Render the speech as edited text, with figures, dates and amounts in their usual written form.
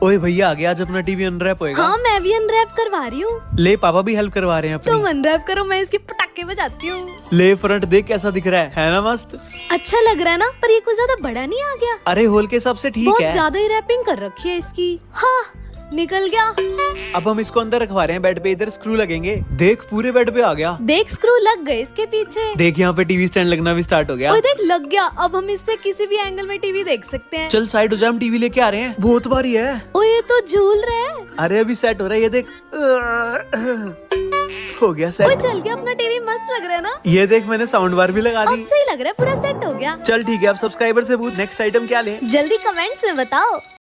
ओए भैया आ गया, आज अपना टीवी अनरैप होएगा। हाँ मैं भी अनरैप करवा रही हूँ। ले पापा भी हेल्प करवा रहे हैं अपनी। तुम अनरैप करो, मैं इसके पटाखे बजाती हूँ। ले फ्रंट देख कैसा दिख रहा है ना मस्त। अच्छा लग रहा है ना, पर ये कुछ ज्यादा बड़ा नहीं आ गया? अरे होल के हिसाब से ठीक बहुत है। ज्यादा ही रैपिंग कर रखी है इसकी। हाँ निकल गया। अब हम इसको अंदर रखवा रहे हैं बेड पे, इधर स्क्रू लगेंगे। देख पूरे बेड पे आ गया। देख स्क्रू लग गए इसके पीछे। देख यहाँ पे टीवी स्टैंड लगना भी स्टार्ट हो गया। ओए देख लग गया। अब हम इससे किसी भी एंगल में टीवी देख सकते हैं। चल साइड हो जा, हम टीवी लेके आ रहे हैं। बहुत बारी है। ओए ये तो झूल रहा है। अरे अभी सेट हो रहा है, ये देख। हो गया ओए सेट। चल गया, अपना टीवी मस्त लग रहा है ना। ये देख मैंने साउंड बार भी लगा अब दी। सही लग रहा है, पूरा सेट हो गया। चल ठीक है, अब सब्सक्राइबर से पूछ नेक्स्ट आइटम क्या ले। जल्दी कमेंट्स में बताओ।